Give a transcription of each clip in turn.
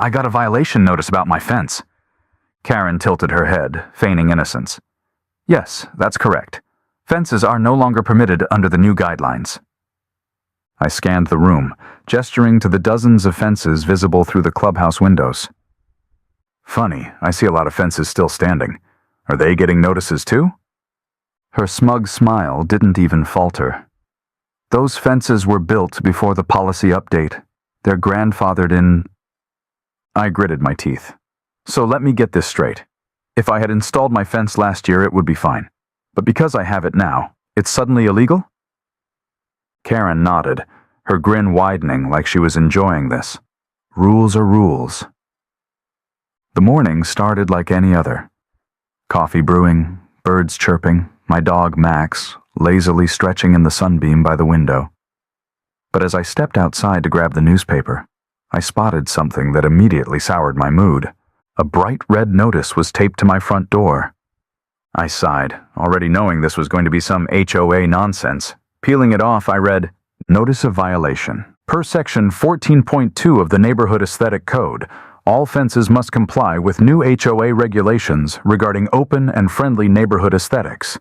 I got a violation notice about my fence. Karen tilted her head, feigning innocence. Yes, that's correct. Fences are no longer permitted under the new guidelines. I scanned the room, gesturing to the dozens of fences visible through the clubhouse windows. Funny, I see a lot of fences still standing. Are they getting notices too? Her smug smile didn't even falter. Those fences were built before the policy update. They're grandfathered in. I gritted my teeth. So let me get this straight. If I had installed my fence last year, it would be fine. But because I have it now, it's suddenly illegal? Karen nodded, her grin widening like she was enjoying this. Rules are rules. The morning started like any other. Coffee brewing, birds chirping, my dog Max lazily stretching in the sunbeam by the window. But as I stepped outside to grab the newspaper, I spotted something that immediately soured my mood. A bright red notice was taped to my front door. I sighed, already knowing this was going to be some HOA nonsense. Peeling it off, I read, Notice of Violation. Per Section 14.2 of the Neighborhood Aesthetic Code, all fences must comply with new HOA regulations regarding open and friendly neighborhood aesthetics.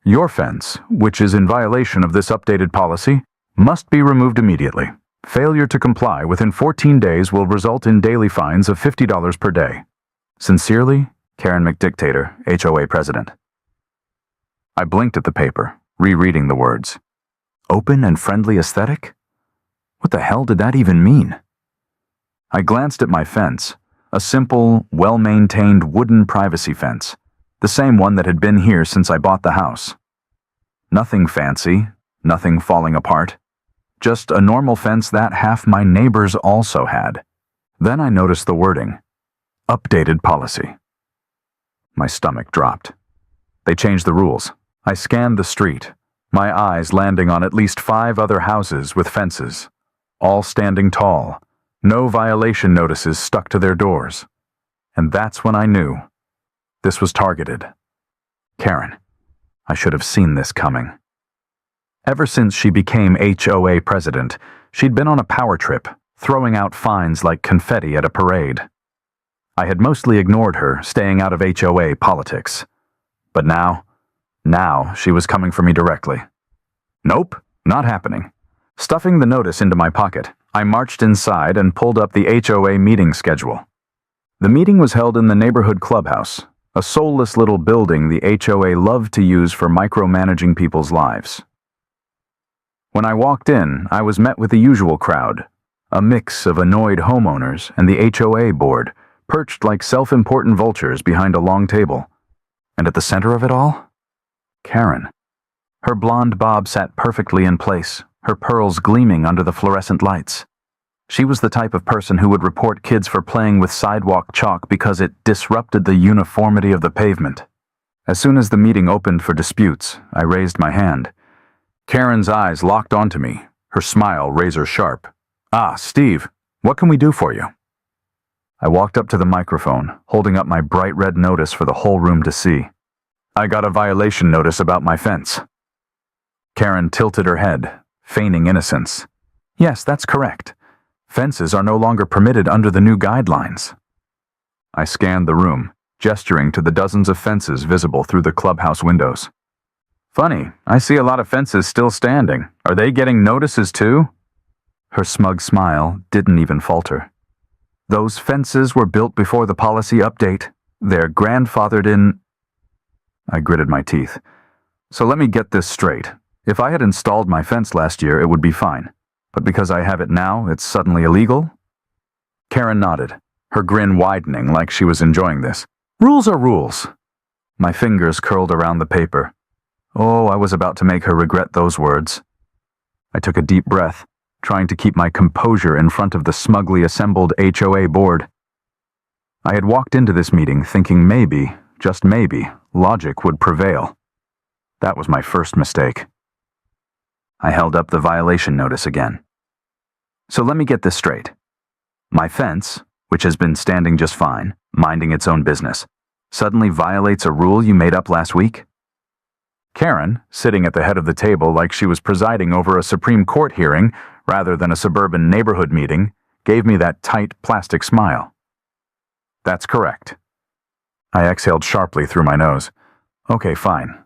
Your fence, which is in violation of this updated policy, must be removed immediately. Failure to comply within 14 days will result in daily fines of $50 per day. Sincerely, Karen McDictator, HOA President. I blinked at the paper, rereading the words. Open and friendly aesthetic? What the hell did that even mean? I glanced at my fence, a simple, well-maintained wooden privacy fence, the same one that had been here since I bought the house. Nothing fancy, nothing falling apart. Just a normal fence that half my neighbors also had. Then I noticed the wording, Updated Policy. My stomach dropped. They changed the rules. I scanned the street, my eyes landing on at least 5 other houses with fences, all standing tall, no violation notices stuck to their doors. And that's when I knew. This was targeted. Karen. I should have seen this coming. Ever since she became HOA president, she'd been on a power trip, throwing out fines like confetti at a parade. I had mostly ignored her, staying out of HOA politics. But now she was coming for me directly. Nope, not happening. Stuffing the notice into my pocket, I marched inside and pulled up the HOA meeting schedule. The meeting was held in the neighborhood clubhouse, a soulless little building the HOA loved to use for micromanaging people's lives. When I walked in, I was met with the usual crowd, a mix of annoyed homeowners and the HOA board, perched like self-important vultures behind a long table. And at the center of it all? Karen. Her blonde bob sat perfectly in place, her pearls gleaming under the fluorescent lights. She was the type of person who would report kids for playing with sidewalk chalk because it disrupted the uniformity of the pavement. As soon as the meeting opened for disputes, I raised my hand. Karen's eyes locked onto me, her smile razor sharp. Ah, Steve, what can we do for you? I walked up to the microphone, holding up my bright red notice for the whole room to see. I got a violation notice about my fence. Karen tilted her head, feigning innocence. Yes, that's correct. Fences are no longer permitted under the new guidelines. I scanned the room, gesturing to the dozens of fences visible through the clubhouse windows. Funny, I see a lot of fences still standing. Are they getting notices too? Her smug smile didn't even falter. Those fences were built before the policy update. They're grandfathered in. I gritted my teeth. So let me get this straight. If I had installed my fence last year, it would be fine. But because I have it now, it's suddenly illegal? Karen nodded, her grin widening like she was enjoying this. Rules are rules. My fingers curled around the paper. Oh, I was about to make her regret those words. I took a deep breath, trying to keep my composure in front of the smugly assembled HOA board. I had walked into this meeting thinking maybe, just maybe, logic would prevail. That was my first mistake. I held up the violation notice again. So let me get this straight. My fence, which has been standing just fine, minding its own business, suddenly violates a rule you made up last week? Karen, sitting at the head of the table like she was presiding over a Supreme Court hearing rather than a suburban neighborhood meeting, gave me that tight plastic smile. That's correct. I exhaled sharply through my nose. Okay, fine.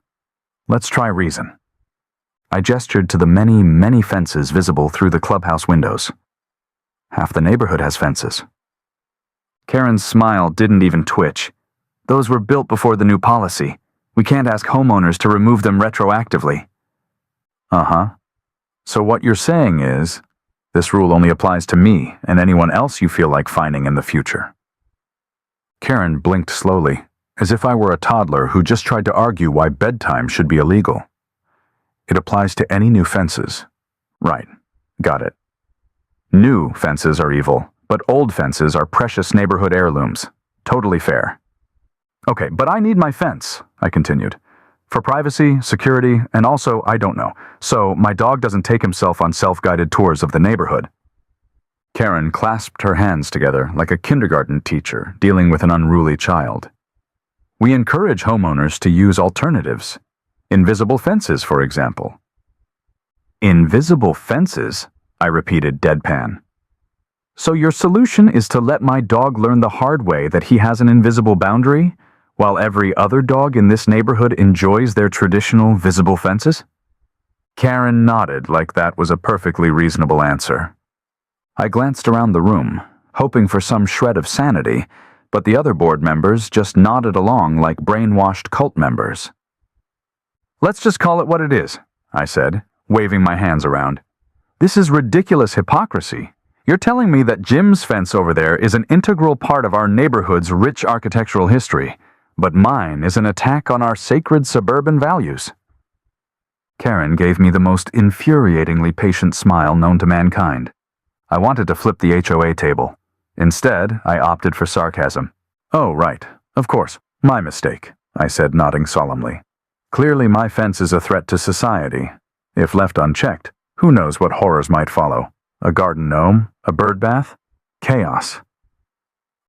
Let's try reason. I gestured to the many, many fences visible through the clubhouse windows. Half the neighborhood has fences. Karen's smile didn't even twitch. Those were built before the new policy. We can't ask homeowners to remove them retroactively. Uh-huh. So what you're saying is, this rule only applies to me and anyone else you feel like fining in the future. Karen blinked slowly, as if I were a toddler who just tried to argue why bedtime should be illegal. It applies to any new fences. Right. Got it. New fences are evil, but old fences are precious neighborhood heirlooms. Totally fair. Okay, but I need my fence, I continued. For privacy, security, and also, I don't know, so my dog doesn't take himself on self-guided tours of the neighborhood. Karen clasped her hands together like a kindergarten teacher dealing with an unruly child. We encourage homeowners to use alternatives. Invisible fences, for example. Invisible fences? I repeated deadpan. So your solution is to let my dog learn the hard way that he has an invisible boundary, while every other dog in this neighborhood enjoys their traditional visible fences? Karen nodded like that was a perfectly reasonable answer. I glanced around the room, hoping for some shred of sanity, but the other board members just nodded along like brainwashed cult members. Let's just call it what it is, I said, waving my hands around. This is ridiculous hypocrisy. You're telling me that Jim's fence over there is an integral part of our neighborhood's rich architectural history, but mine is an attack on our sacred suburban values. Karen gave me the most infuriatingly patient smile known to mankind. I wanted to flip the HOA table. Instead, I opted for sarcasm. Oh, right. Of course. My mistake, I said, nodding solemnly. Clearly my fence is a threat to society. If left unchecked, who knows what horrors might follow? A garden gnome? A bird bath? Chaos.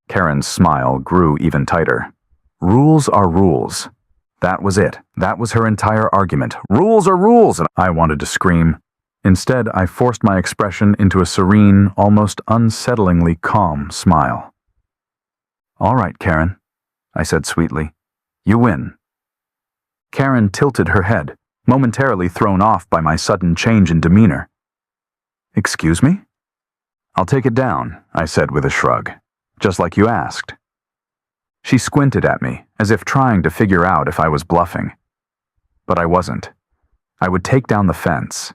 Karen's smile grew even tighter. Rules are rules. That was it. That was her entire argument. Rules are rules, and I wanted to scream. Instead, I forced my expression into a serene, almost unsettlingly calm smile. All right, Karen, I said sweetly. You win. Karen tilted her head, momentarily thrown off by my sudden change in demeanor. Excuse me? I'll take it down, I said with a shrug, just like you asked. She squinted at me, as if trying to figure out if I was bluffing. But I wasn't. I would take down the fence,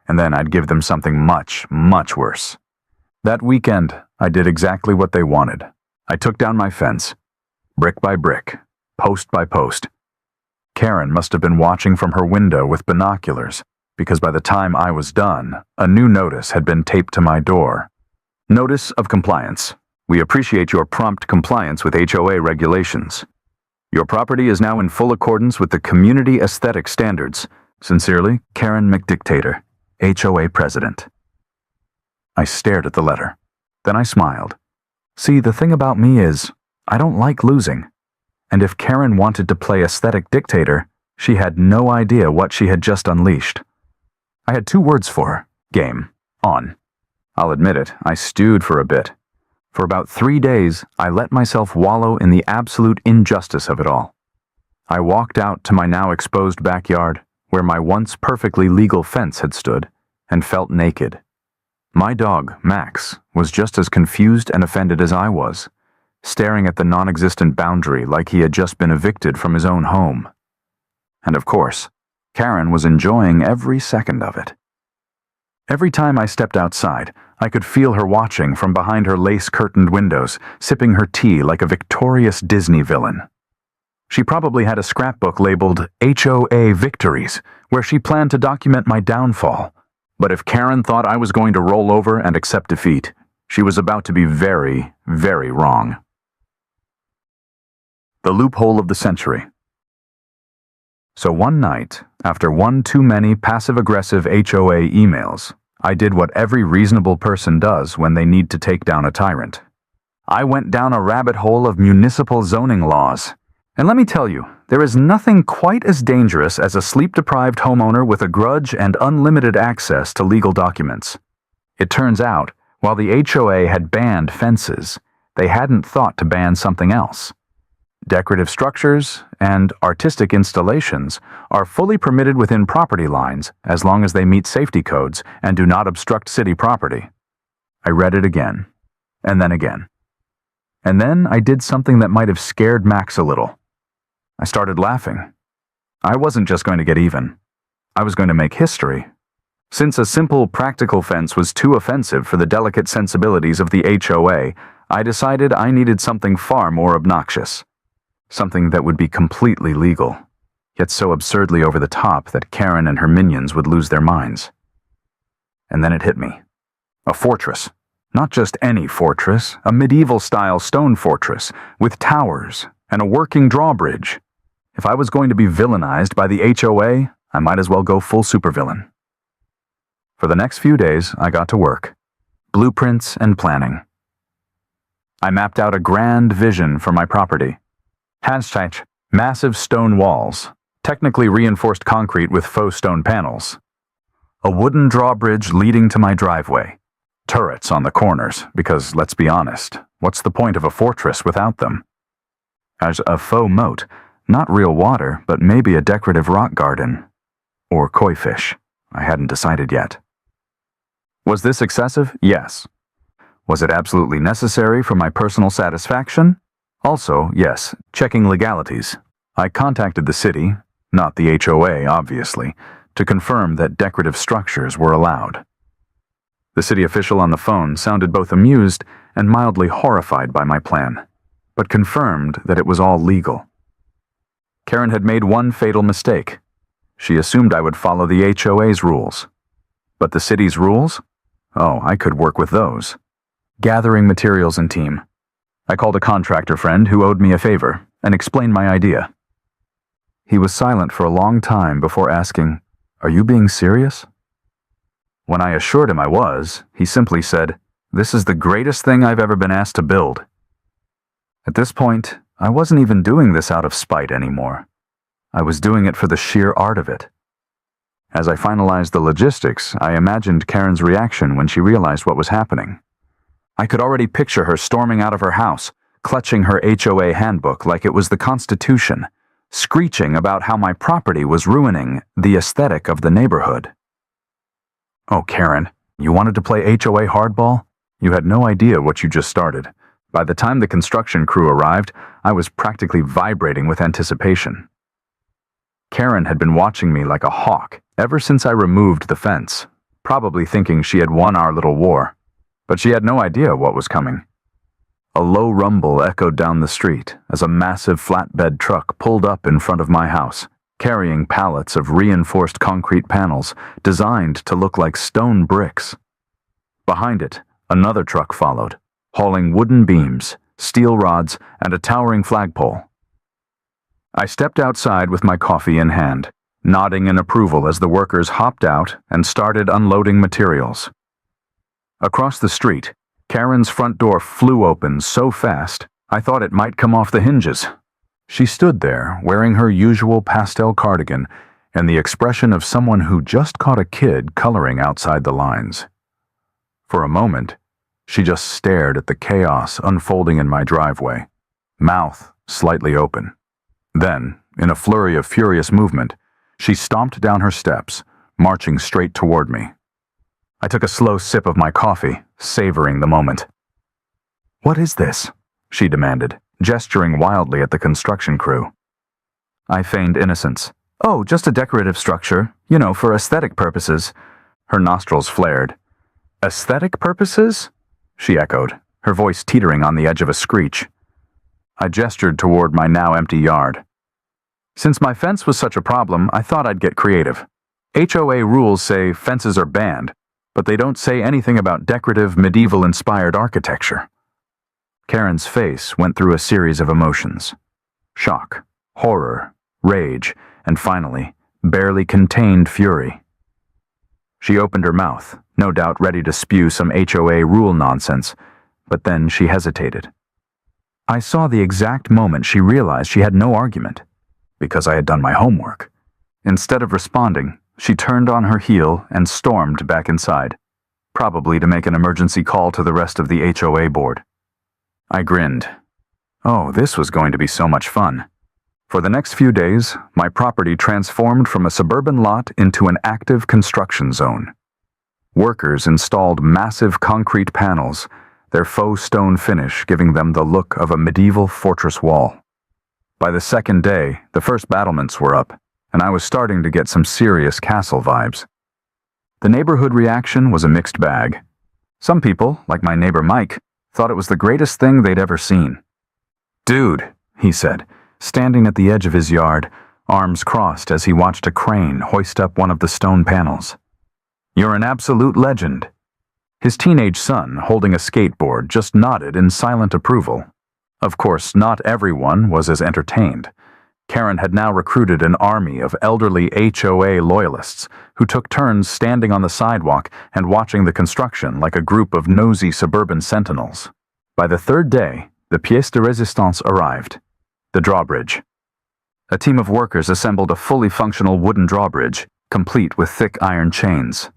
and then I'd give them something much, much worse. That weekend, I did exactly what they wanted. I took down my fence, brick by brick, post by post. Karen must have been watching from her window with binoculars, because by the time I was done, a new notice had been taped to my door. Notice of compliance. We appreciate your prompt compliance with HOA regulations. Your property is now in full accordance with the community aesthetic standards. Sincerely, Karen McDictator, HOA President. I stared at the letter. Then I smiled. See, the thing about me is, I don't like losing. And if Karen wanted to play aesthetic dictator, she had no idea what she had just unleashed. I had 2 words for her. Game. On. I'll admit it, I stewed for a bit. For about 3 days, I let myself wallow in the absolute injustice of it all. I walked out to my now exposed backyard, where my once perfectly legal fence had stood, and felt naked. My dog, Max, was just as confused and offended as I was, staring at the non-existent boundary like he had just been evicted from his own home. And of course, Karen was enjoying every second of it. Every time I stepped outside, I could feel her watching from behind her lace-curtained windows, sipping her tea like a victorious Disney villain. She probably had a scrapbook labeled HOA Victories, where she planned to document my downfall. But if Karen thought I was going to roll over and accept defeat, she was about to be very, very wrong. The loophole of the century. So one night, after one too many passive-aggressive HOA emails, I did what every reasonable person does when they need to take down a tyrant. I went down a rabbit hole of municipal zoning laws. And let me tell you, there is nothing quite as dangerous as a sleep-deprived homeowner with a grudge and unlimited access to legal documents. It turns out, While the HOA had banned fences, they hadn't thought to ban something else. Decorative structures and artistic installations are fully permitted within property lines as long as they meet safety codes and do not obstruct city property. I read it again, and then again. And then I did something that might have scared Max a little. I started laughing. I wasn't just going to get even. I was going to make history. Since a simple, practical fence was too offensive for the delicate sensibilities of the HOA, I decided I needed something far more obnoxious. Something that would be completely legal, yet so absurdly over the top that Karen and her minions would lose their minds. And then it hit me. A fortress. Not just any fortress, a medieval-style stone fortress with towers and a working drawbridge. If I was going to be villainized by the HOA, I might as well go full supervillain. For the next few days, I got to work. Blueprints and planning. I mapped out a grand vision for my property. Hashtag massive stone walls, technically reinforced concrete with faux stone panels. A wooden drawbridge leading to my driveway. Turrets on the corners, because let's be honest, what's the point of a fortress without them? As a faux moat, not real water, but maybe a decorative rock garden. Or koi fish. I hadn't decided yet. Was this excessive? Yes. Was it absolutely necessary for my personal satisfaction? Also, yes, checking legalities. I contacted the city, not the HOA, obviously, to confirm that decorative structures were allowed. The city official on the phone sounded both amused and mildly horrified by my plan, but confirmed that it was all legal. Karen had made one fatal mistake. She assumed I would follow the HOA's rules. But the city's rules? Oh, I could work with those. Gathering materials and team. I called a contractor friend who owed me a favor and explained my idea. He was silent for a long time before asking, "Are you being serious?" When I assured him I was, he simply said, "This is the greatest thing I've ever been asked to build." At this point, I wasn't even doing this out of spite anymore. I was doing it for the sheer art of it. As I finalized the logistics, I imagined Karen's reaction when she realized what was happening. I could already picture her storming out of her house, clutching her HOA handbook like it was the Constitution, screeching about how my property was ruining the aesthetic of the neighborhood. Oh, Karen, you wanted to play HOA hardball? You had no idea what you just started. By the time the construction crew arrived, I was practically vibrating with anticipation. Karen had been watching me like a hawk ever since I removed the fence, probably thinking she had won our little war. But she had no idea what was coming. A low rumble echoed down the street as a massive flatbed truck pulled up in front of my house, carrying pallets of reinforced concrete panels designed to look like stone bricks. Behind it, another truck followed, hauling wooden beams, steel rods, and a towering flagpole. I stepped outside with my coffee in hand, nodding in approval as the workers hopped out and started unloading materials. Across the street, Karen's front door flew open so fast, I thought it might come off the hinges. She stood there, wearing her usual pastel cardigan and the expression of someone who just caught a kid coloring outside the lines. For a moment, she just stared at the chaos unfolding in my driveway, mouth slightly open. Then, in a flurry of furious movement, she stomped down her steps, marching straight toward me. I took a slow sip of my coffee, savoring the moment. "What is this?" she demanded, gesturing wildly at the construction crew. I feigned innocence. "Oh, just a decorative structure, for aesthetic purposes." Her nostrils flared. "Aesthetic purposes?" she echoed, her voice teetering on the edge of a screech. I gestured toward my now empty yard. Since my fence was such a problem, I thought I'd get creative. HOA rules say fences are banned, but they don't say anything about decorative, medieval-inspired architecture. Karen's face went through a series of emotions. Shock, horror, rage, and finally, barely contained fury. She opened her mouth, no doubt ready to spew some HOA rule nonsense, but then she hesitated. I saw the exact moment she realized she had no argument, because I had done my homework. Instead of responding, she turned on her heel and stormed back inside. probably to make an emergency call to the rest of the HOA board. I grinned. Oh, this was going to be so much fun. For the next few days, my property transformed from a suburban lot into an active construction zone. Workers installed massive concrete panels, their faux stone finish giving them the look of a medieval fortress wall. By the second day, the first battlements were up, and I was starting to get some serious castle vibes. The neighborhood reaction was a mixed bag. Some people, like my neighbor Mike, thought it was the greatest thing they'd ever seen. "Dude," he said, standing at the edge of his yard, arms crossed as he watched a crane hoist up one of the stone panels. "You're an absolute legend." His teenage son, holding a skateboard, just nodded in silent approval. Of course, not everyone was as entertained. Karen had now recruited an army of elderly HOA loyalists who took turns standing on the sidewalk and watching the construction like a group of nosy suburban sentinels. By the third day, the pièce de résistance arrived, the drawbridge. A team of workers assembled a fully functional wooden drawbridge, complete with thick iron chains.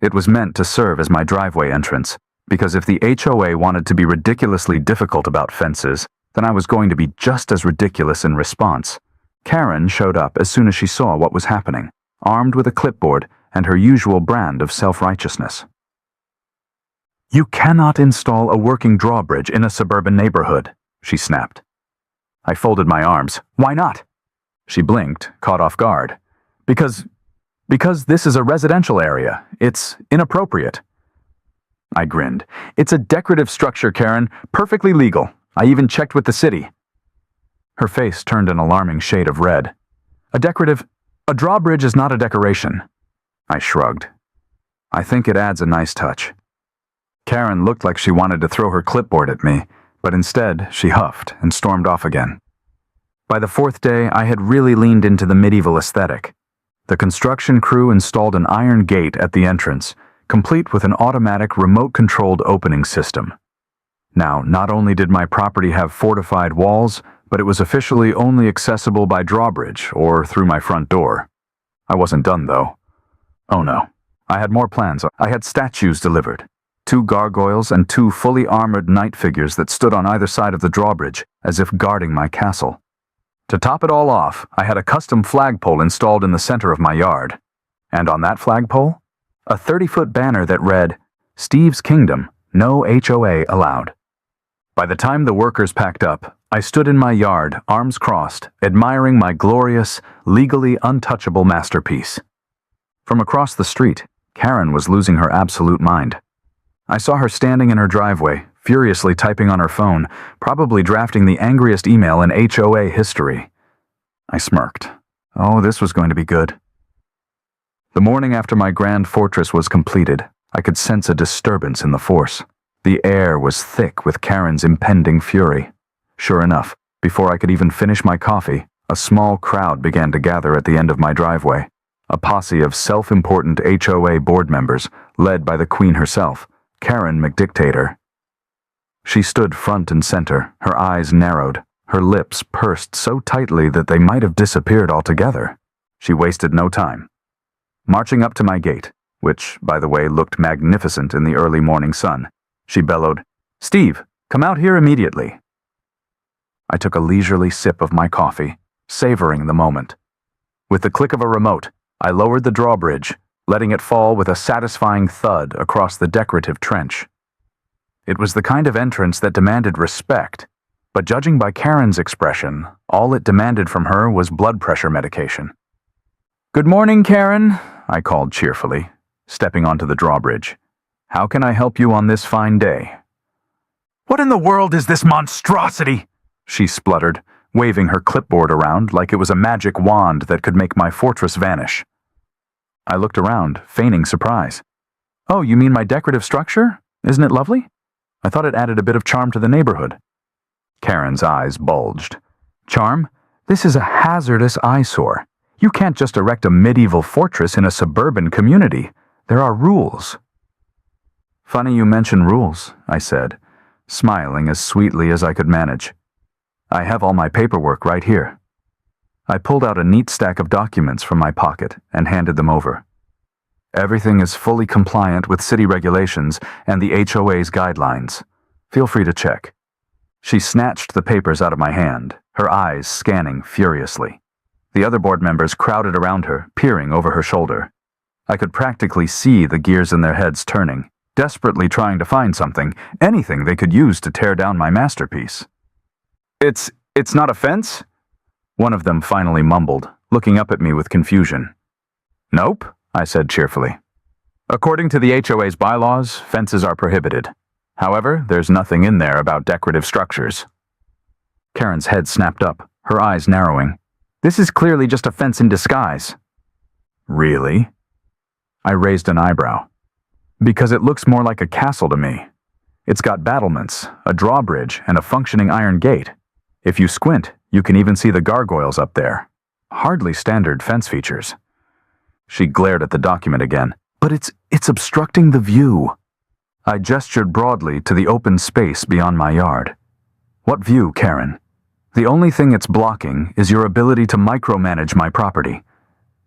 It was meant to serve as my driveway entrance, because if the HOA wanted to be ridiculously difficult about fences, then I was going to be just as ridiculous in response. Karen showed up as soon as she saw what was happening, armed with a clipboard and her usual brand of self-righteousness. "You cannot install a working drawbridge in a suburban neighborhood," she snapped. I folded my arms. "Why not?" She blinked, caught off guard. Because this is a residential area. It's inappropriate." I grinned. "It's a decorative structure, Karen. Perfectly legal. I even checked with the city." Her face turned an alarming shade of red. A drawbridge is not a decoration." I shrugged. "I think it adds a nice touch." Karen looked like she wanted to throw her clipboard at me, but instead she huffed and stormed off again. By the fourth day, I had really leaned into the medieval aesthetic. The construction crew installed an iron gate at the entrance, complete with an automatic remote-controlled opening system. Now, not only did my property have fortified walls, but it was officially only accessible by drawbridge or through my front door. I wasn't done, though. Oh no, I had more plans. I had statues delivered. 2 gargoyles and 2 fully armored knight figures that stood on either side of the drawbridge, as if guarding my castle. To top it all off, I had a custom flagpole installed in the center of my yard. And on that flagpole, a 30-foot banner that read, "Steve's Kingdom, no HOA allowed." By the time the workers packed up, I stood in my yard, arms crossed, admiring my glorious, legally untouchable masterpiece. From across the street, Karen was losing her absolute mind. I saw her standing in her driveway, furiously typing on her phone, probably drafting the angriest email in HOA history. I smirked. Oh, this was going to be good. The morning after my grand fortress was completed, I could sense a disturbance in the force. The air was thick with Karen's impending fury. Sure enough, before I could even finish my coffee, a small crowd began to gather at the end of my driveway. A posse of self-important HOA board members, led by the Queen herself, Karen McDictator. She stood front and center, her eyes narrowed, her lips pursed so tightly that they might have disappeared altogether. She wasted no time. Marching up to my gate, which, by the way, looked magnificent in the early morning sun, she bellowed, "Steve, come out here immediately." I took a leisurely sip of my coffee, savoring the moment. With the click of a remote, I lowered the drawbridge, letting it fall with a satisfying thud across the decorative trench. It was the kind of entrance that demanded respect, but judging by Karen's expression, all it demanded from her was blood pressure medication. "Good morning, Karen," I called cheerfully, stepping onto the drawbridge. "How can I help you on this fine day?" "What in the world is this monstrosity?" she spluttered, waving her clipboard around like it was a magic wand that could make my fortress vanish. I looked around, feigning surprise. "Oh, you mean my decorative structure? Isn't it lovely? I thought it added a bit of charm to the neighborhood." Karen's eyes bulged. "Charm? This is a hazardous eyesore. You can't just erect a medieval fortress in a suburban community. There are rules." "Funny you mention rules," I said, smiling as sweetly as I could manage. "I have all my paperwork right here." I pulled out a neat stack of documents from my pocket and handed them over. Everything is fully compliant with city regulations and the HOA's guidelines. Feel free to check. She snatched the papers out of my hand, her eyes scanning furiously. The other board members crowded around her, peering over her shoulder. I could practically see the gears in their heads turning, desperately trying to find something, anything they could use to tear down my masterpiece. It's not a fence?" One of them finally mumbled, looking up at me with confusion. "Nope," I said cheerfully. "According to the HOA's bylaws, fences are prohibited. However, there's nothing in there about decorative structures." Karen's head snapped up, her eyes narrowing. "This is clearly just a fence in disguise." "Really?" I raised an eyebrow. "Because it looks more like a castle to me. It's got battlements, a drawbridge, and a functioning iron gate. If you squint, you can even see the gargoyles up there. Hardly standard fence features." She glared at the document again. "But it's obstructing the view." I gestured broadly to the open space beyond my yard. "What view, Karen? The only thing it's blocking is your ability to micromanage my property.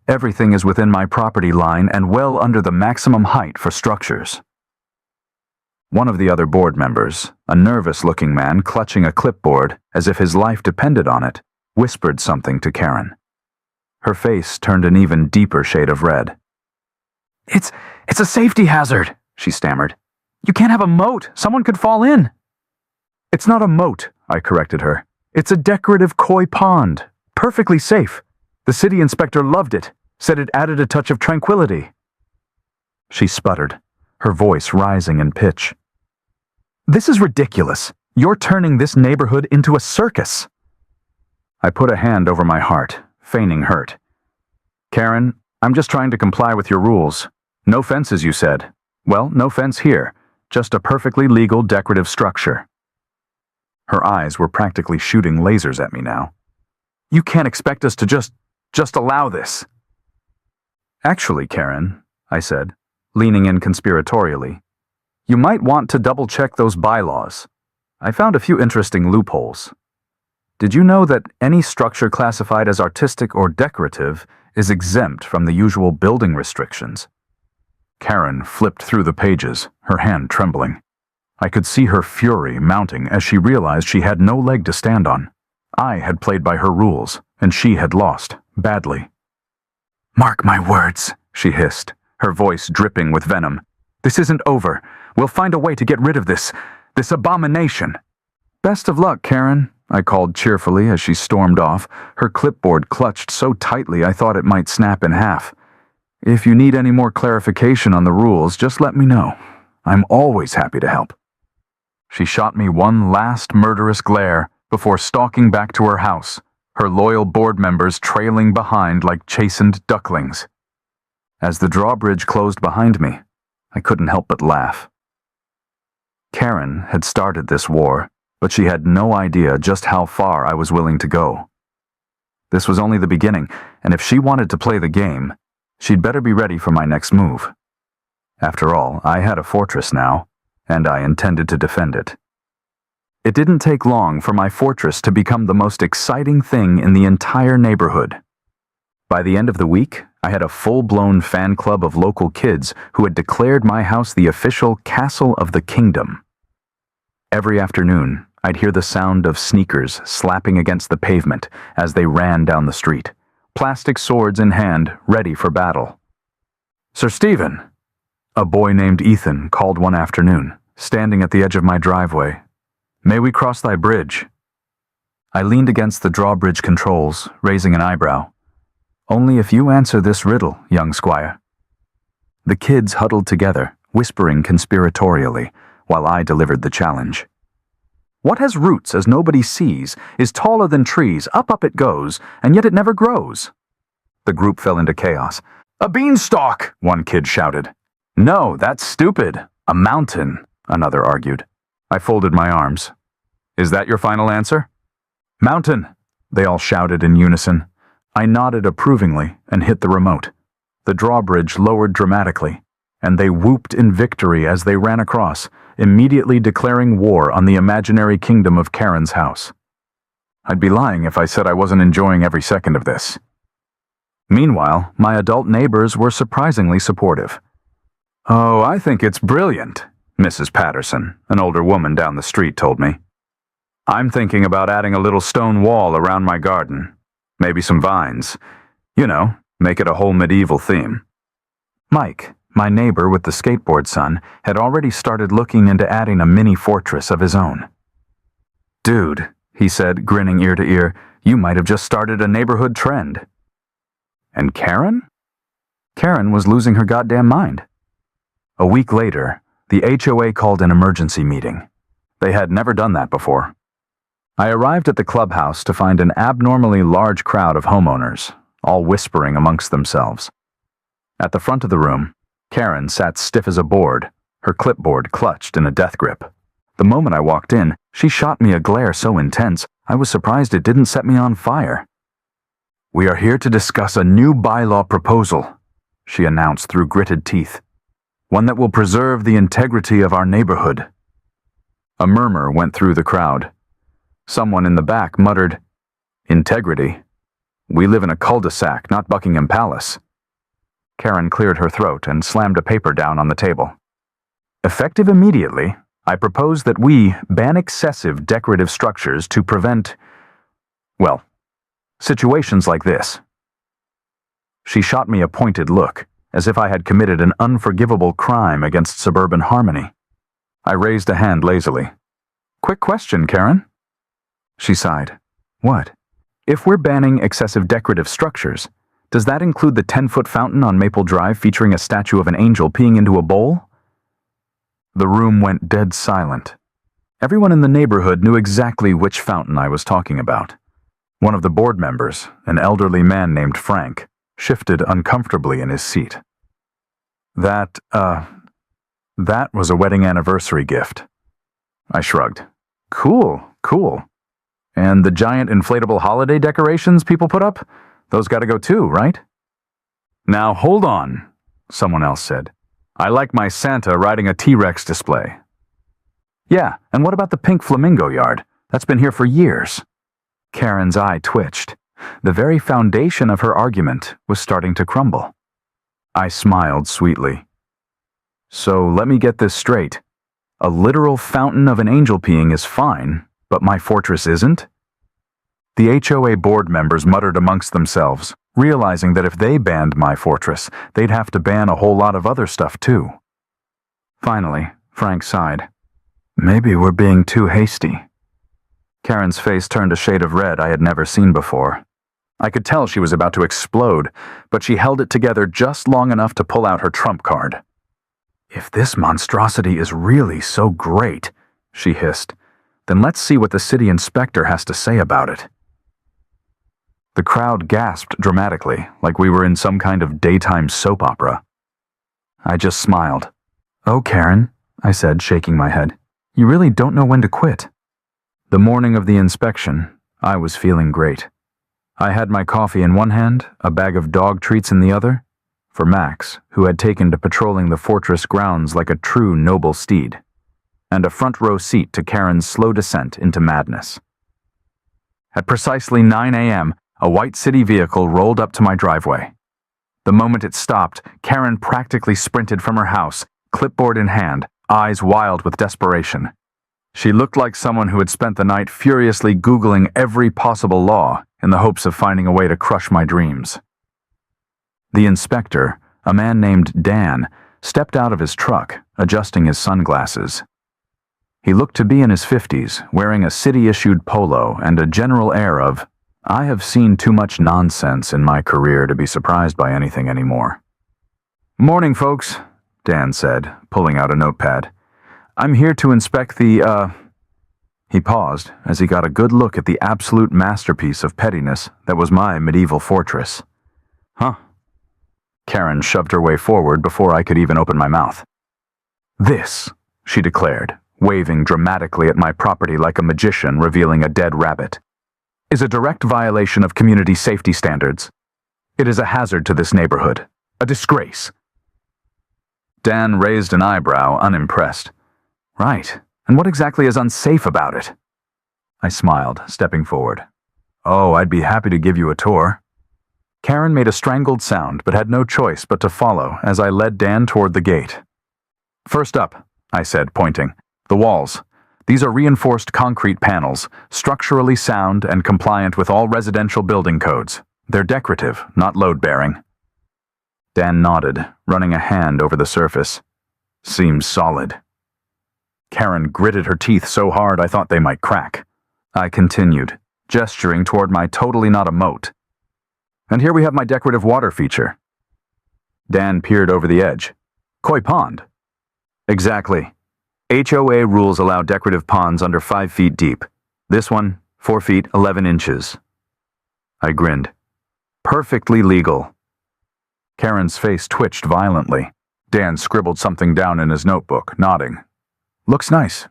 Everything is within my property line and well under the maximum height for structures." One of the other board members, a nervous-looking man clutching a clipboard as if his life depended on it, whispered something to Karen. Her face turned an even deeper shade of red. It's a safety hazard," she stammered. "You can't have a moat. Someone could fall in." "It's not a moat," I corrected her. "It's a decorative koi pond. Perfectly safe. The city inspector loved it, said it added a touch of tranquility." She sputtered, her voice rising in pitch. "This is ridiculous. You're turning this neighborhood into a circus." I put a hand over my heart, feigning hurt. "Karen, I'm just trying to comply with your rules. No fences, you said. Well, no fence here. Just a perfectly legal decorative structure." Her eyes were practically shooting lasers at me now. "You can't expect us to just allow this." "Actually, Karen," I said, leaning in conspiratorially, "you might want to double-check those bylaws. I found a few interesting loopholes. Did you know that any structure classified as artistic or decorative is exempt from the usual building restrictions?" Karen flipped through the pages, her hand trembling. I could see her fury mounting as she realized she had no leg to stand on. I had played by her rules, and she had lost, badly. "Mark my words," she hissed, her voice dripping with venom. "This isn't over. We'll find a way to get rid of this abomination." "Best of luck, Karen," I called cheerfully as she stormed off, her clipboard clutched so tightly I thought it might snap in half. "If you need any more clarification on the rules, just let me know. I'm always happy to help." She shot me one last murderous glare before stalking back to her house, her loyal board members trailing behind like chastened ducklings. As the drawbridge closed behind me, I couldn't help but laugh. Karen had started this war, but she had no idea just how far I was willing to go. This was only the beginning, and if she wanted to play the game, she'd better be ready for my next move. After all, I had a fortress now, and I intended to defend it. It didn't take long for my fortress to become the most exciting thing in the entire neighborhood. By the end of the week, I had a full-blown fan club of local kids who had declared my house the official castle of the kingdom. Every afternoon, I'd hear the sound of sneakers slapping against the pavement as they ran down the street, plastic swords in hand, ready for battle. "Sir Stephen," a boy named Ethan called one afternoon, standing at the edge of my driveway. "May we cross thy bridge?" I leaned against the drawbridge controls, raising an eyebrow. "Only if you answer this riddle, young squire." The kids huddled together, whispering conspiratorially, while I delivered the challenge. "What has roots as nobody sees, is taller than trees, up it goes, and yet it never grows?" The group fell into chaos. "A beanstalk!" one kid shouted. "No, that's stupid. A mountain," another argued. I folded my arms. "Is that your final answer?" "Mountain," they all shouted in unison. I nodded approvingly and hit the remote. The drawbridge lowered dramatically, and they whooped in victory as they ran across, immediately declaring war on the imaginary kingdom of Karen's house. I'd be lying if I said I wasn't enjoying every second of this. Meanwhile, my adult neighbors were surprisingly supportive. "Oh, I think it's brilliant," Mrs. Patterson, an older woman down the street, told me. "I'm thinking about adding a little stone wall around my garden. Maybe some vines. You know, make it a whole medieval theme." Mike, my neighbor with the skateboard son, had already started looking into adding a mini fortress of his own. "Dude," he said, grinning ear to ear, "you might have just started a neighborhood trend." And Karen? Karen was losing her goddamn mind. A week later, the HOA called an emergency meeting. They had never done that before. I arrived at the clubhouse to find an abnormally large crowd of homeowners, all whispering amongst themselves. At the front of the room, Karen sat stiff as a board, her clipboard clutched in a death grip. The moment I walked in, she shot me a glare so intense, I was surprised it didn't set me on fire. "We are here to discuss a new bylaw proposal," she announced through gritted teeth. "One that will preserve the integrity of our neighborhood." A murmur went through the crowd. Someone in the back muttered, "Integrity? We live in a cul-de-sac, not Buckingham Palace." Karen cleared her throat and slammed a paper down on the table. "Effective immediately, I propose that we ban excessive decorative structures to prevent, well, situations like this." She shot me a pointed look, as if I had committed an unforgivable crime against suburban harmony. I raised a hand lazily. "Quick question, Karen." She sighed. "What? If we're banning excessive decorative structures, does that include the 10-foot fountain on Maple Drive featuring a statue of an angel peeing into a bowl?" The room went dead silent. Everyone in the neighborhood knew exactly which fountain I was talking about. One of the board members, an elderly man named Frank, shifted uncomfortably in his seat. That was a wedding anniversary gift." I shrugged. Cool. And the giant inflatable holiday decorations people put up? Those gotta go too, right?" "Now hold on," someone else said. "I like my Santa riding a T-Rex display." "Yeah, and what about the pink flamingo yard? That's been here for years." Karen's eye twitched. The very foundation of her argument was starting to crumble. I smiled sweetly. "So let me get this straight. A literal fountain of an angel peeing is fine, but my fortress isn't?" The HOA board members muttered amongst themselves, realizing that if they banned my fortress, they'd have to ban a whole lot of other stuff too. Finally, Frank sighed. "Maybe we're being too hasty." Karen's face turned a shade of red I had never seen before. I could tell she was about to explode, but she held it together just long enough to pull out her trump card. "If this monstrosity is really so great," she hissed, "then let's see what the city inspector has to say about it." The crowd gasped dramatically, like we were in some kind of daytime soap opera. I just smiled. "Oh, Karen," I said, shaking my head, "you really don't know when to quit." The morning of the inspection, I was feeling great. I had my coffee in one hand, a bag of dog treats in the other, for Max, who had taken to patrolling the fortress grounds like a true noble steed, and a front row seat to Karen's slow descent into madness. At precisely 9 a.m., a white city vehicle rolled up to my driveway. The moment it stopped, Karen practically sprinted from her house, clipboard in hand, eyes wild with desperation. She looked like someone who had spent the night furiously Googling every possible law in the hopes of finding a way to crush my dreams. The inspector, a man named Dan, stepped out of his truck, adjusting his sunglasses. He looked to be in his 50s, wearing a city-issued polo and a general air of, "I have seen too much nonsense in my career to be surprised by anything anymore." "Morning, folks," Dan said, pulling out a notepad. "I'm here to inspect the, He paused as he got a good look at the absolute masterpiece of pettiness that was my medieval fortress. "Huh?" Karen shoved her way forward before I could even open my mouth. "This," she declared, waving dramatically at my property like a magician revealing a dead rabbit, "is a direct violation of community safety standards. It is a hazard to this neighborhood. A disgrace." Dan raised an eyebrow, unimpressed. "Right. And what exactly is unsafe about it?" I smiled, stepping forward. "Oh, I'd be happy to give you a tour." Karen made a strangled sound but had no choice but to follow as I led Dan toward the gate. "First up," I said, pointing. "The walls. These are reinforced concrete panels, structurally sound and compliant with all residential building codes. They're decorative, not load-bearing." Dan nodded, running a hand over the surface. "Seems solid." Karen gritted her teeth so hard I thought they might crack. I continued, gesturing toward my totally not a moat. "And here we have my decorative water feature." Dan peered over the edge. "Koi pond." "Exactly. HOA rules allow decorative ponds under 5 feet deep. This one, 4 feet 11 inches. I grinned. "Perfectly legal." Karen's face twitched violently. Dan scribbled something down in his notebook, nodding. "Looks nice."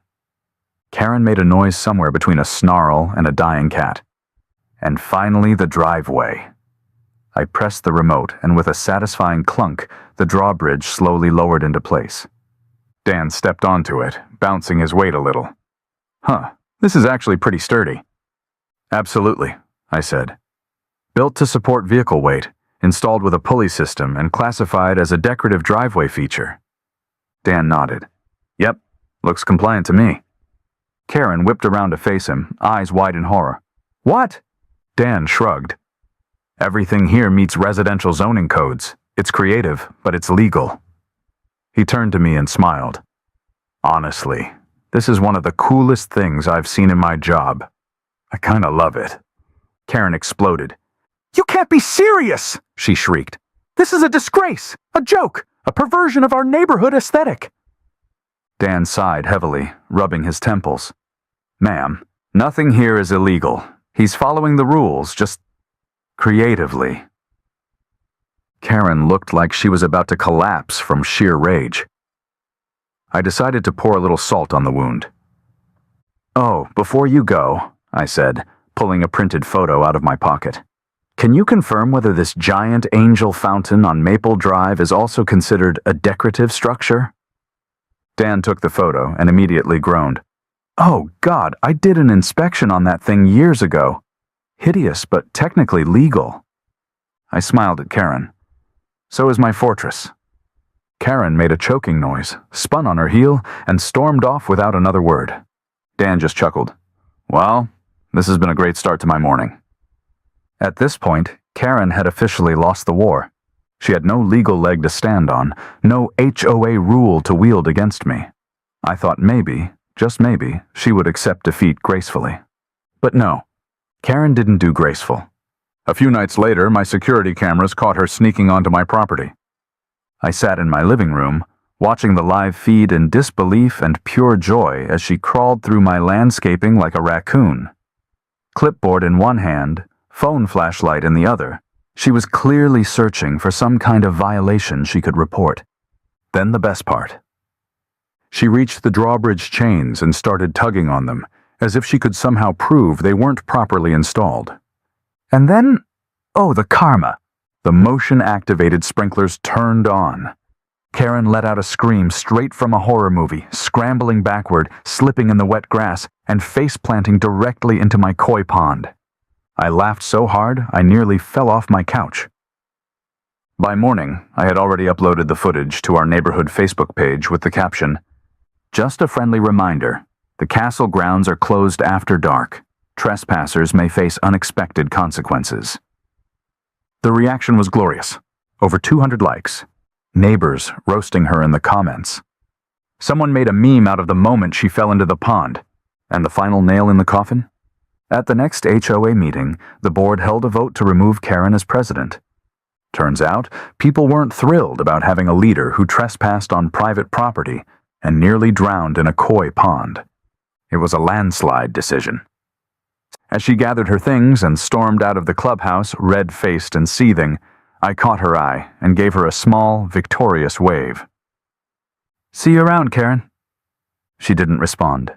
Karen made a noise somewhere between a snarl and a dying cat. "And finally the driveway." I pressed the remote, and with a satisfying clunk, the drawbridge slowly lowered into place. Dan stepped onto it, bouncing his weight a little. "Huh, this is actually pretty sturdy." "Absolutely," I said. "Built to support vehicle weight, installed with a pulley system, and classified as a decorative driveway feature." Dan nodded. "Yep, looks compliant to me." Karen whipped around to face him, eyes wide in horror. "What?" Dan shrugged. "Everything here meets residential zoning codes. It's creative, but it's legal." He turned to me and smiled. "Honestly, this is one of the coolest things I've seen in my job. I kinda love it." Karen exploded. "You can't be serious!" she shrieked. "This is a disgrace, a joke, a perversion of our neighborhood aesthetic." Dan sighed heavily, rubbing his temples. "Ma'am, nothing here is illegal. He's following the rules, just creatively." Karen looked like she was about to collapse from sheer rage. I decided to pour a little salt on the wound. "Oh, before you go," I said, pulling a printed photo out of my pocket, "can you confirm whether this giant angel fountain on Maple Drive is also considered a decorative structure?" Dan took the photo and immediately groaned. "Oh, God, I did an inspection on that thing years ago. Hideous, but technically legal." I smiled at Karen. "So is my fortress." Karen made a choking noise, spun on her heel, and stormed off without another word. Dan just chuckled. "Well, this has been a great start to my morning." At this point, Karen had officially lost the war. She had no legal leg to stand on, no HOA rule to wield against me. I thought maybe, just maybe, she would accept defeat gracefully. But no, Karen didn't do graceful. A few nights later, my security cameras caught her sneaking onto my property. I sat in my living room, watching the live feed in disbelief and pure joy as she crawled through my landscaping like a raccoon. Clipboard in one hand, phone flashlight in the other, she was clearly searching for some kind of violation she could report. Then the best part. She reached the drawbridge chains and started tugging on them, as if she could somehow prove they weren't properly installed. And then, oh, the karma. The motion-activated sprinklers turned on. Karen let out a scream straight from a horror movie, scrambling backward, slipping in the wet grass, and face-planting directly into my koi pond. I laughed so hard I nearly fell off my couch. By morning, I had already uploaded the footage to our neighborhood Facebook page with the caption, "Just a friendly reminder, the castle grounds are closed after dark. Trespassers may face unexpected consequences." The reaction was glorious. Over 200 likes. Neighbors roasting her in the comments. Someone made a meme out of the moment she fell into the pond. And the final nail in the coffin? At the next HOA meeting, the board held a vote to remove Karen as president. Turns out, people weren't thrilled about having a leader who trespassed on private property and nearly drowned in a koi pond. It was a landslide decision. As she gathered her things and stormed out of the clubhouse, red-faced and seething, I caught her eye and gave her a small, victorious wave. "See you around, Karen." She didn't respond.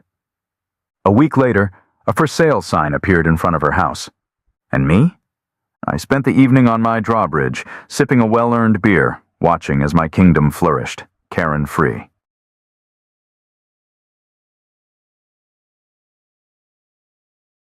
A week later, a for sale sign appeared in front of her house. And me? I spent the evening on my drawbridge, sipping a well-earned beer, watching as my kingdom flourished, Karen-free.